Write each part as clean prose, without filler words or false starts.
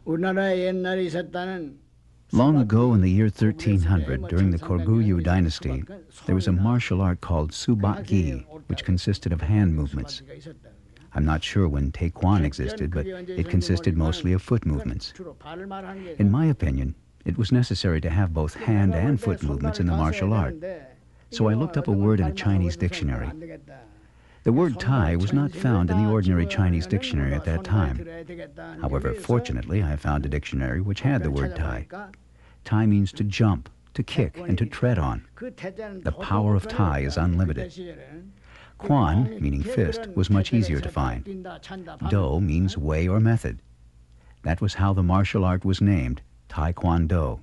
Long ago in the year 1300, during the Goryeo dynasty, there was a martial art called subak-gi, which consisted of hand movements. I'm not sure when Taekwon existed, but it consisted mostly of foot movements. In my opinion, it was necessary to have both hand and foot movements in the martial art. So I looked up a word in a Chinese dictionary. The word Thai was not found in the ordinary Chinese dictionary at that time. However, fortunately, I found a dictionary which had the word Thai. Thai means to jump, to kick, and to tread on. The power of Thai is unlimited. Kwon, meaning fist, was much easier to find. Do means way or method. That was how the martial art was named, Taekwondo.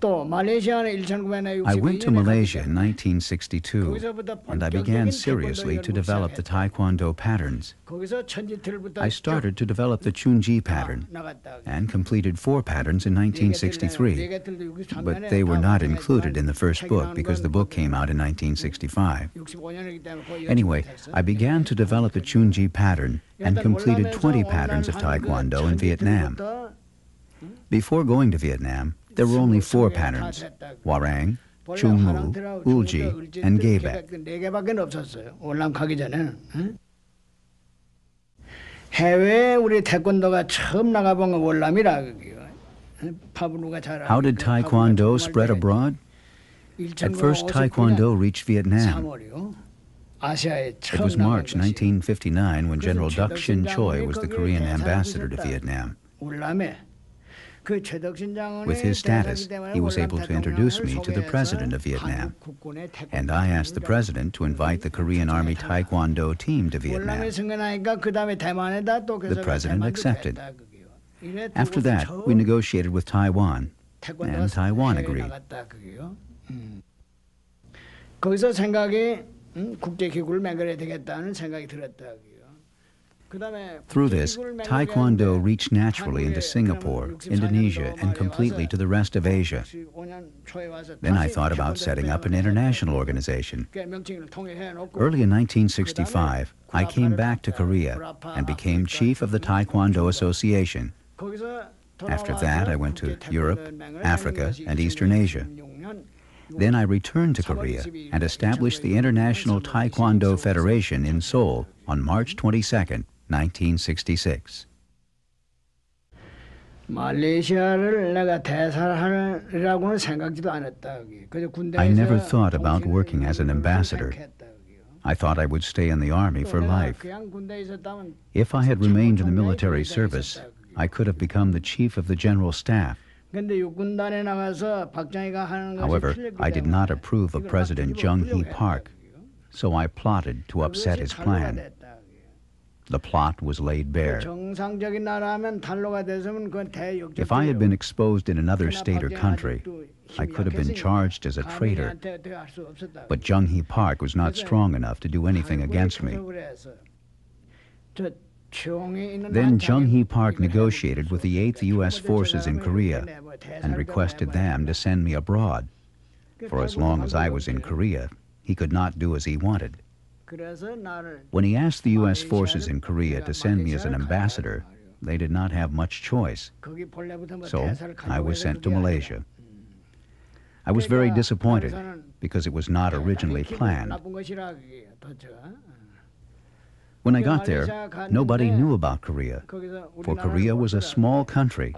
I went to Malaysia in 1962, and I began seriously to develop the Taekwondo patterns. I started to develop the Chunji pattern, and completed 4 patterns in 1963, but they were not included in the first book because the book came out in 1965. Anyway, I began to develop the Chunji pattern and completed 20 patterns of Taekwondo in Vietnam. Before going to Vietnam, there were only 4 patterns: Hwarang, Chungmu, Ulji, and Gaebek. How did Taekwondo spread abroad? At first, Taekwondo reached Vietnam. It was March 1959 when General Choi was the Korean ambassador to Vietnam. With his status, he was able to introduce me to the president of Vietnam, and I asked the president to invite the Korean Army Taekwondo team to Vietnam. The president accepted. After that, we negotiated with Taiwan, and Taiwan agreed. Through this, Taekwondo reached naturally into Singapore, Indonesia, and completely to the rest of Asia. Then I thought about setting up an international organization. Early in 1965, I came back to Korea and became chief of the Taekwondo Association. After that, I went to Europe, Africa, and Eastern Asia. Then I returned to Korea and established the International Taekwondo Federation in Seoul on March 22nd, 1966. I never thought about working as an ambassador. I thought I would stay in the army for life. If I had remained in the military service, I could have become the chief of the general staff. However, I did not approve of President Jung Hee Park, so I plotted to upset his plan. The plot was laid bare. If I had been exposed in another state or country, I could have been charged as a traitor. But Jung Hee Park was not strong enough to do anything against me. Then Jung Hee Park negotiated with the 8th U.S. Forces in Korea and requested them to send me abroad. For as long as I was in Korea, he could not do as he wanted. When he asked the U.S. forces in Korea to send me as an ambassador, they did not have much choice. So I was sent to Malaysia. I was very disappointed because it was not originally planned. When I got there, nobody knew about Korea, for Korea was a small country.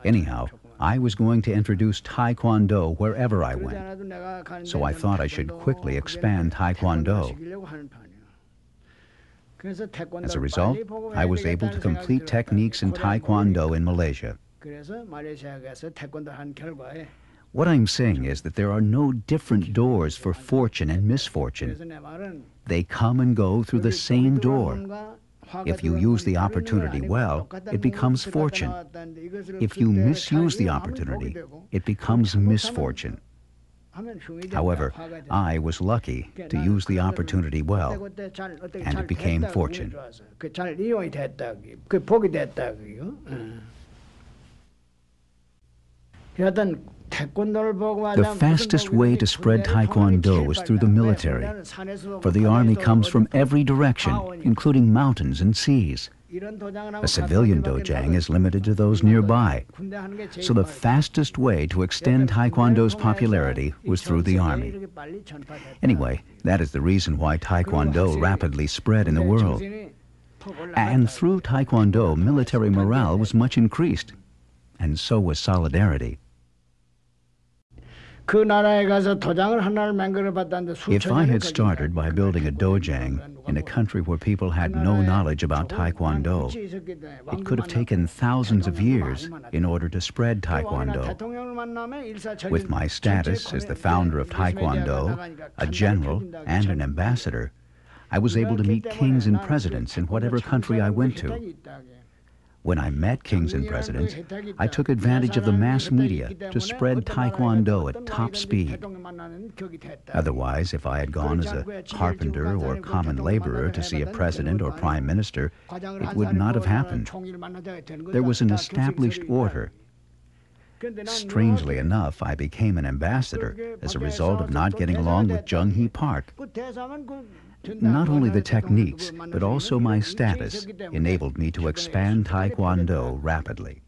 Anyhow, I was going to introduce Taekwondo wherever I went, so I thought I should quickly expand Taekwondo. As a result, I was able to complete techniques in Taekwondo in Malaysia. What I'm saying is that there are no different doors for fortune and misfortune. They come and go through the same door. If you use the opportunity well, it becomes fortune. If you misuse the opportunity, it becomes misfortune. However, I was lucky to use the opportunity well, and it became fortune. The fastest way to spread Taekwondo was through the military, for the army comes from every direction, including mountains and seas. A civilian dojang is limited to those nearby, so the fastest way to extend Taekwondo's popularity was through the army. Anyway, that is the reason why Taekwondo rapidly spread in the world. And through Taekwondo, military morale was much increased, and so was solidarity. If I had started by building a dojang in a country where people had no knowledge about Taekwondo, it could have taken thousands of years in order to spread Taekwondo. With my status as the founder of Taekwondo, a general, and an ambassador, I was able to meet kings and presidents in whatever country I went to. When I met kings and presidents, I took advantage of the mass media to spread Taekwondo at top speed. Otherwise, if I had gone as a carpenter or common laborer to see a president or prime minister, it would not have happened. There was an established order. Strangely enough, I became an ambassador as a result of not getting along with Jung-hee Park. Not only the techniques, but also my status enabled me to expand Taekwondo rapidly.